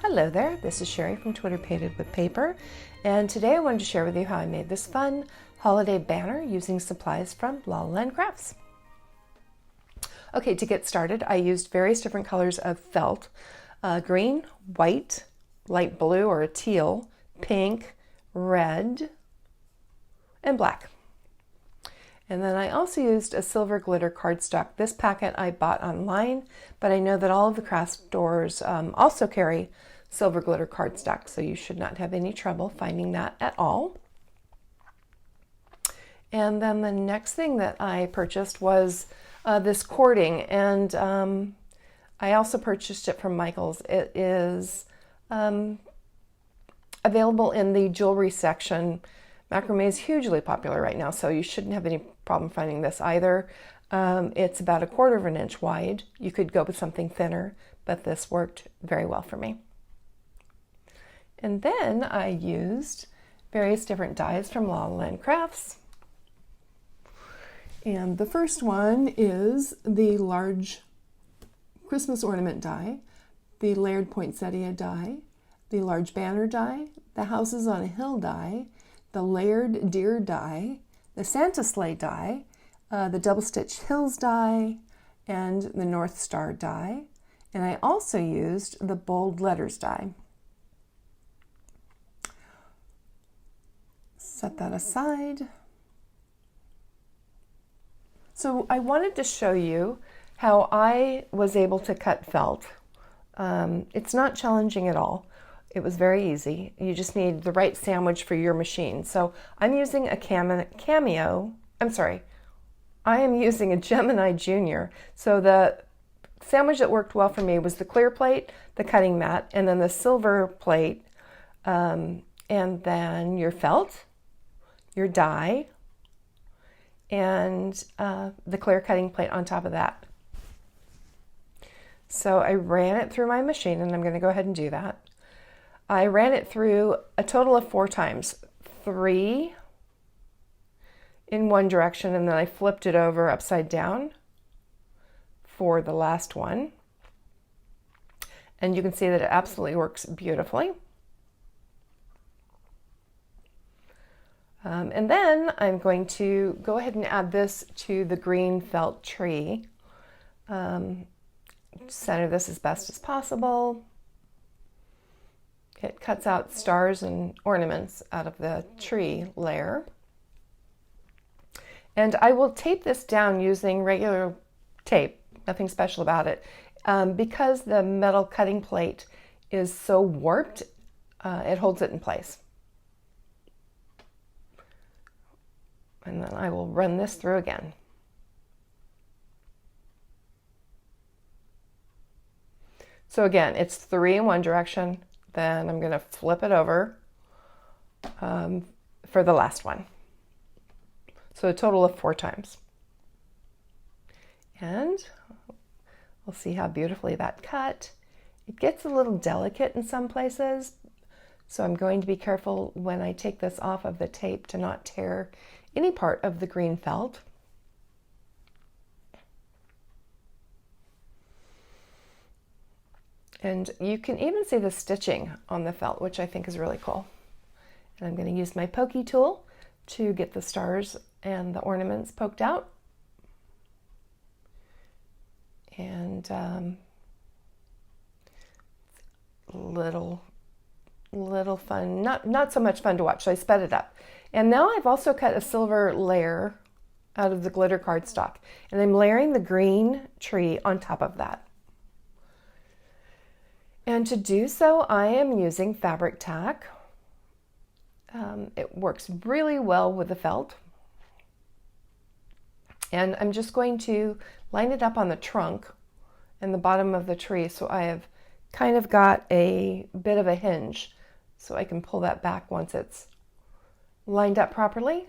Hello there, this is Sherry from Twitter Painted with Paper, and today I wanted to share with you how I made this fun holiday banner using supplies from La La Land Crafts. Okay, to get started, I used various different colors of felt, green, white, light blue or a teal, pink, red, and black. And then I also used a silver glitter cardstock. This packet I bought online, but I know that all of the craft stores also carry silver glitter cardstock, so you should not have any trouble finding that at all. And then the next thing that I purchased was this cording, and I also purchased it from Michael's. It is available in the jewelry section. Macrame is hugely popular right now, so you shouldn't have any problem finding this either. It's about 1/4 inch wide. You could go with something thinner, but this worked very well for me. And then I used various different dies from La La Land Crafts. And the first one is the large Christmas ornament die, the layered poinsettia die, the large banner die, the houses on a hill die, the layered deer die, the Santa sleigh die, the double stitch hills die, and the North Star die. And I also used the bold letters die. Set that aside. So I wanted to show you how I was able to cut felt. It's not challenging at all. It was very easy. You just need the right sandwich for your machine. So I'm using a I am using a Gemini Junior. So the sandwich that worked well for me was the clear plate, the cutting mat, and then the silver plate, and then your felt, your die, and the clear cutting plate on top of that. So I ran it through my machine, and I'm going to go ahead and do that. I ran it through a total of 4 times, 3 in one direction, and then I flipped it over upside down for the last one. And you can see that it absolutely works beautifully. And then I'm going to go ahead and add this to the green felt tree. Center this as best as possible. It cuts out stars and ornaments out of the tree layer. And I will tape this down using regular tape, nothing special about it. Because the metal cutting plate is so warped, it holds it in place. And then I will run this through again. So again, it's 3 in one direction. Then I'm going to flip it over for the last one. So a total of 4 times. And we'll see how beautifully that cut. It gets a little delicate in some places, so I'm going to be careful when I take this off of the tape to not tear any part of the green felt. And you can even see the stitching on the felt, which I think is really cool. And I'm going to use my pokey tool to get the stars and the ornaments poked out. And little fun, not so much fun to watch, so I sped it up. And now I've also cut a silver layer out of the glitter cardstock, and I'm layering the green tree on top of that. And to do so, I am using fabric tack. It works really well with the felt. And I'm just going to line it up on the trunk and the bottom of the tree, so I have kind of got a bit of a hinge, so I can pull that back once it's lined up properly,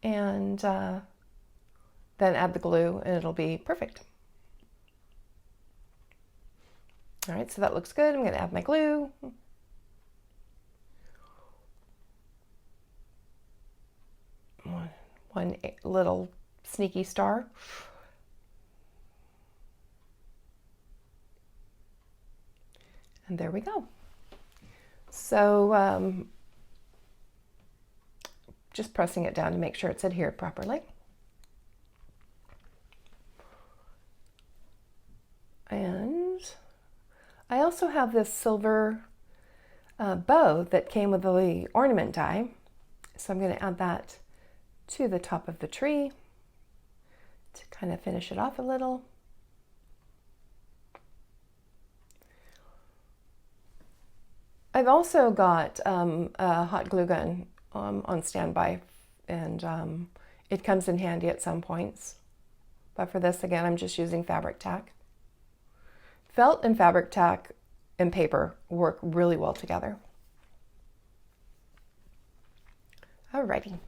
and then add the glue, and it'll be perfect. All right, so that looks good. I'm going to add my glue. One little sneaky star. And there we go. So just pressing it down to make sure it's adhered properly. And I also have this silver bow that came with the ornament die. So I'm going to add that to the top of the tree to kind of finish it off a little. I've also got a hot glue gun on standby, and it comes in handy at some points. But for this, again, I'm just using fabric tack. Felt and fabric tack and paper work really well together. Alrighty.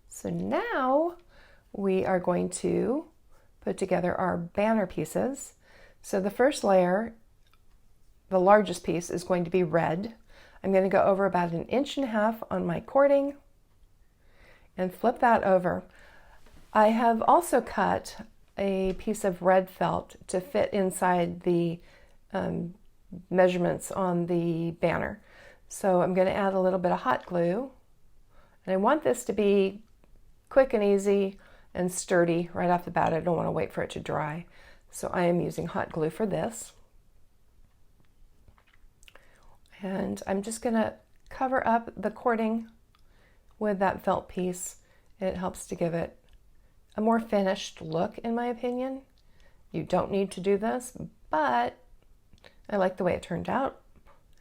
So now we are going to put together our banner pieces. So the first layer, the largest piece, is going to be red. I'm going to go over about 1.5 inches on my cording and flip that over. I have also cut a piece of red felt to fit inside the measurements on the banner. So I'm going to add a little bit of hot glue, and I want this to be quick and easy and sturdy right off the bat. I don't want to wait for it to dry. So I am using hot glue for this. And I'm just going to cover up the cording with that felt piece. It helps to give it a more finished look, in my opinion. You don't need to do this, but I like the way it turned out.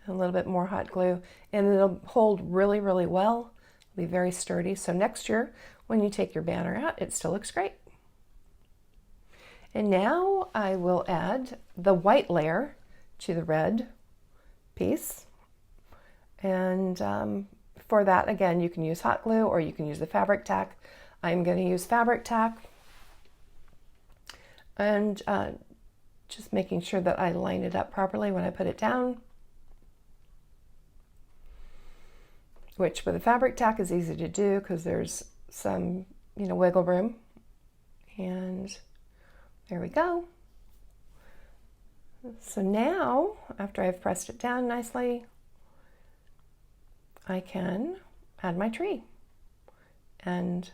A little bit more hot glue, and it'll hold really, really well. It'll be very sturdy. So next year, when you take your banner out, it still looks great. And now I will add the white layer to the red piece. And for that, again, you can use hot glue or you can use the fabric tack. I'm going to use fabric tack, and just making sure that I line it up properly when I put it down, which with the fabric tack is easy to do because there's some, wiggle room. And there we go. So now, after I've pressed it down nicely, I can add my tree. And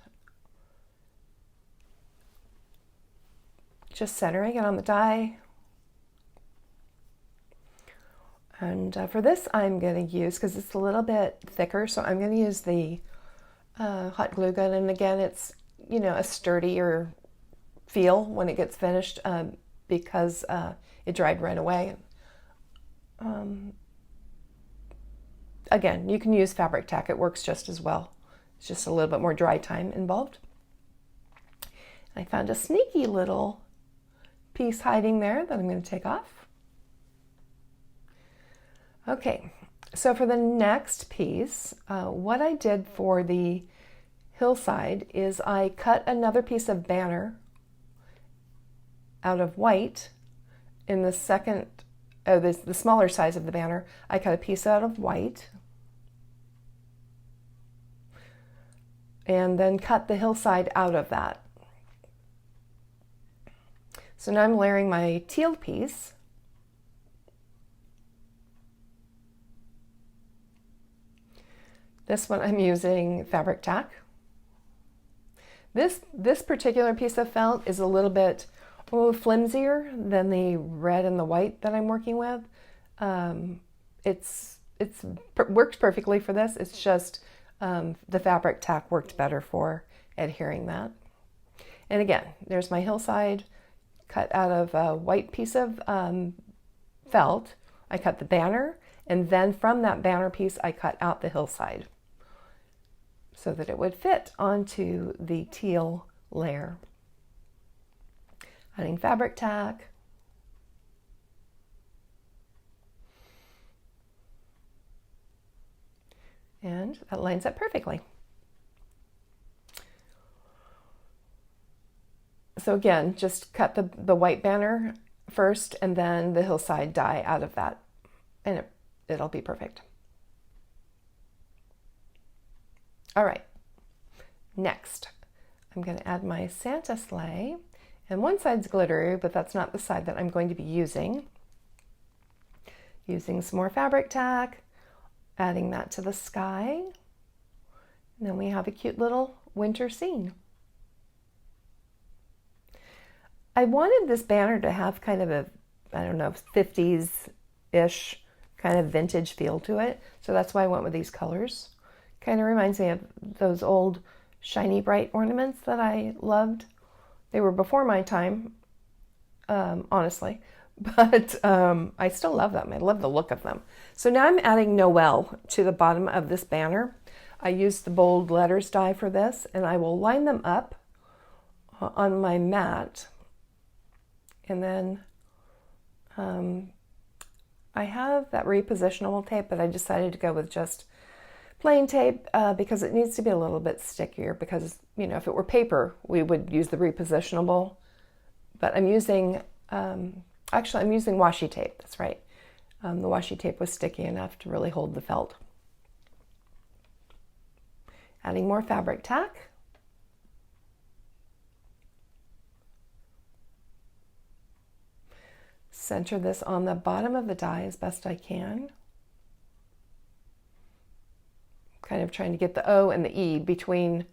just centering it on the die. And for this, I'm going to use, because it's a little bit thicker, so I'm going to use the hot glue gun. And again, it's, a sturdier feel when it gets finished because it dried right away. Again, you can use fabric tack. It works just as well. It's just a little bit more dry time involved. I found a sneaky little piece hiding there that I'm going to take off. Okay, so for the next piece, what I did for the hillside is I cut another piece of banner out of white. In the second, the smaller size of the banner, I cut a piece out of white and then cut the hillside out of that. So now I'm layering my teal piece. This one I'm using fabric tack. This particular piece of felt is a little bit flimsier than the red and the white that I'm working with. It's works perfectly for this. It's just the fabric tack worked better for adhering that. And again, there's my hillside cut out of a white piece of felt. I cut the banner, and then from that banner piece, I cut out the hillside so that it would fit onto the teal layer. Adding fabric tack. And that lines up perfectly. So again, just cut the white banner first and then the hillside die out of that, and it'll be perfect. All right, next I'm going to add my Santa sleigh, and one side's glittery, but that's not the side that I'm going to be using. using some more fabric tack, adding that to the sky. And then we have a cute little winter scene. I wanted this banner to have kind of a, I don't know, 50s-ish kind of vintage feel to it. So that's why I went with these colors. Kind of reminds me of those old shiny bright ornaments that I loved. They were before my time, honestly, but I still love them. I love the look of them. So now I'm adding Noel to the bottom of this banner. I used the bold letters die for this, and I will line them up on my mat. And then I have that repositionable tape, but I decided to go with just plain tape because it needs to be a little bit stickier, because, you know, if it were paper, we would use the repositionable. But I'm using, actually I'm using washi tape, that's right. The washi tape was sticky enough to really hold the felt. Adding more fabric tack. Center this on the bottom of the die as best I can. Kind of trying to get the O and the E between,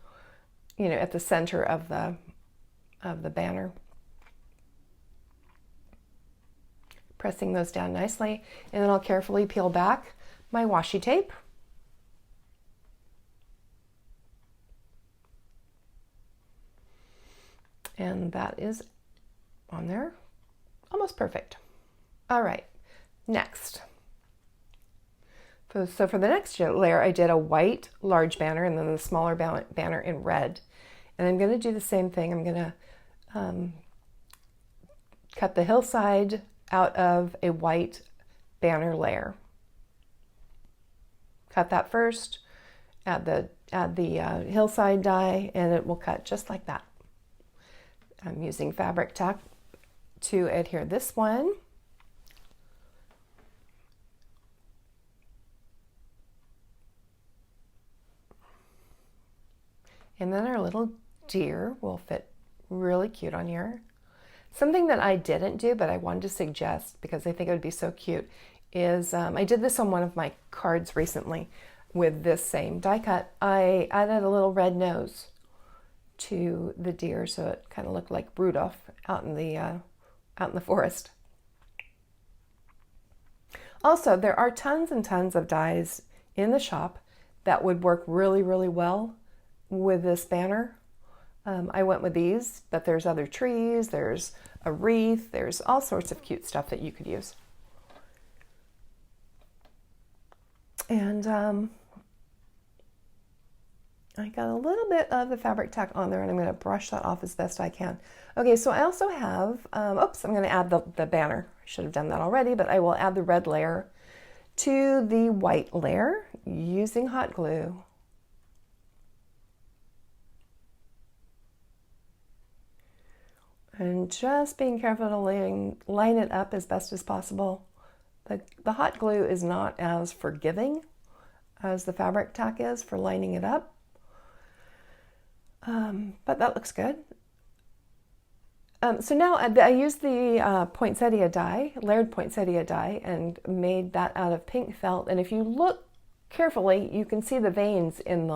you know, at the center of the banner. Pressing those down nicely, and then I'll carefully peel back my washi tape. And that is on there. Almost perfect. All right, next. So for the next layer, I did a white large banner and then the smaller banner in red. And I'm going to do the same thing. I'm going to cut the hillside out of a white banner layer. Cut that first, add the hillside die, and it will cut just like that. I'm using fabric tack to adhere this one. And then our little deer will fit really cute on here. Something that I didn't do, but I wanted to suggest because I think it would be so cute, is I did this on one of my cards recently with this same die cut. I added a little red nose to the deer, so it kind of looked like Rudolph out in the forest. Also, there are tons and tons of dies in the shop that would work really, really well with this banner. I went with these, but there's other trees, there's a wreath, there's all sorts of cute stuff that you could use. And I got a little bit of the fabric tack on there, and I'm going to brush that off as best I can. Okay, so I also have, oops, I'm going to add the banner. I should have done that already, but I will add the red layer to the white layer using hot glue. And just being careful to line it up as best as possible. The hot glue is not as forgiving as the fabric tack is for lining it up. But that looks good. So now I used the Poinsettia die, layered Poinsettia die, and made that out of pink felt. And if you look carefully, you can see the veins in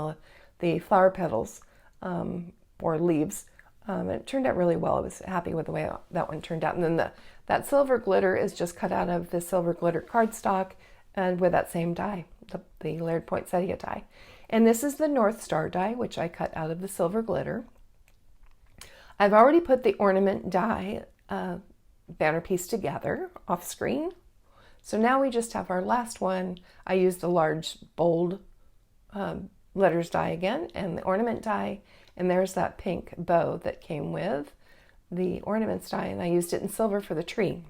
the flower petals or leaves. It turned out really well. I was happy with the way that one turned out. And then that silver glitter is just cut out of the silver glitter cardstock and with that same die, the layered Poinsettia die. And this is the North Star die, which I cut out of the silver glitter. I've already put the Ornament die banner piece together off screen. So now we just have our last one. I used the large, bold letters die again and the Ornament die. And there's that pink bow that came with the Ornaments die, and I used it in silver for the tree.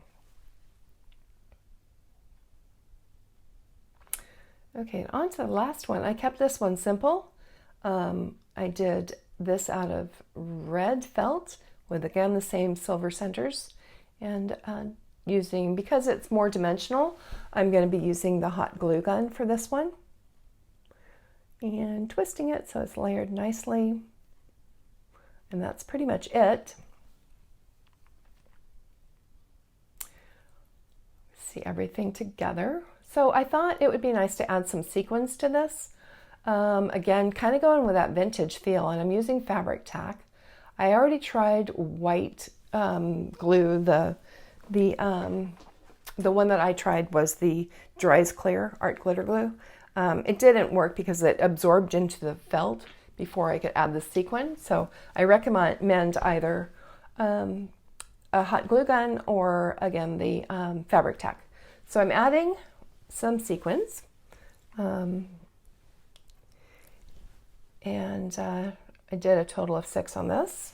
Okay, on to the last one. I kept this one simple. I did this out of red felt with, again, the same silver centers. And because it's more dimensional, I'm going to be using the hot glue gun for this one. And twisting it so it's layered nicely. And that's pretty much it. see everything together. So I thought it would be nice to add some sequins to this. Again, kind of going with that vintage feel, and I'm using fabric tack. I already tried white glue. The one that I tried was the Dries Clear Art Glitter Glue. It didn't work because it absorbed into the felt before I could add the sequin. So I recommend either a hot glue gun or, again, the fabric tack. So I'm adding some sequins. And I did a total of 6 on this.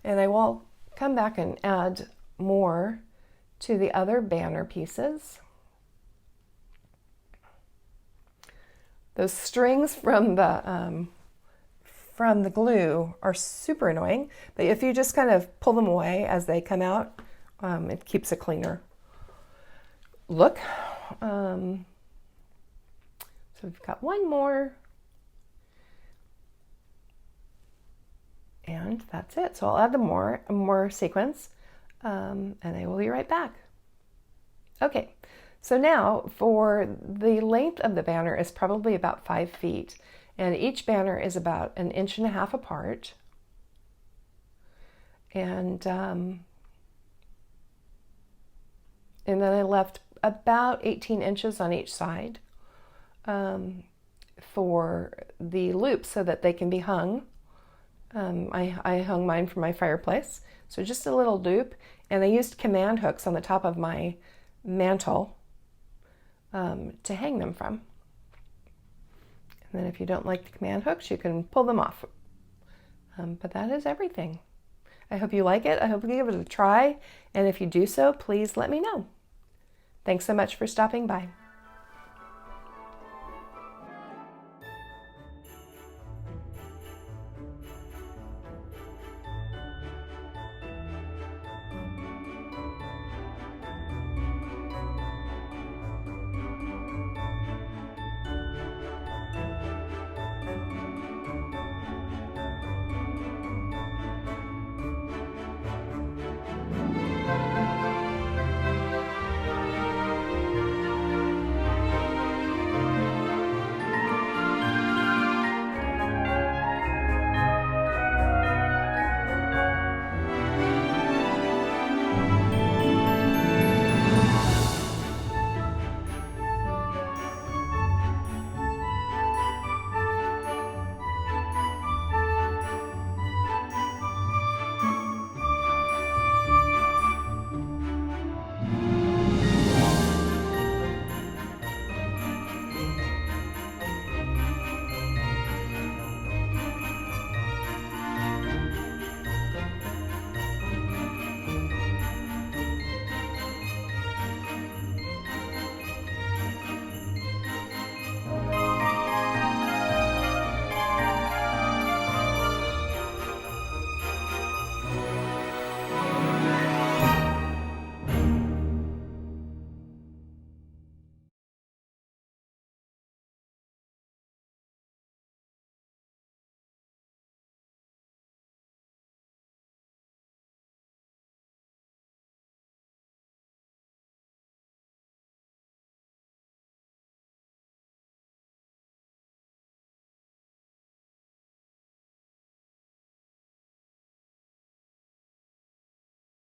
And I will come back and add more to the other banner pieces. Those strings from the glue are super annoying, but if you just kind of pull them away as they come out, it keeps a cleaner look. So we've got one more. And that's it. So I'll add the more sequins, and I will be right back. Okay, so now for the length of the banner is probably about 5 feet, and each banner is about 1.5 inches apart. And then I left about 18 inches on each side for the loops so that they can be hung. I hung mine from my fireplace, so just a little loop, and I used command hooks on the top of my mantle to hang them from. And then if you don't like the command hooks, you can pull them off. But that is everything. I hope you like it. I hope you give it a try, and if you do so, please let me know. Thanks so much for stopping by.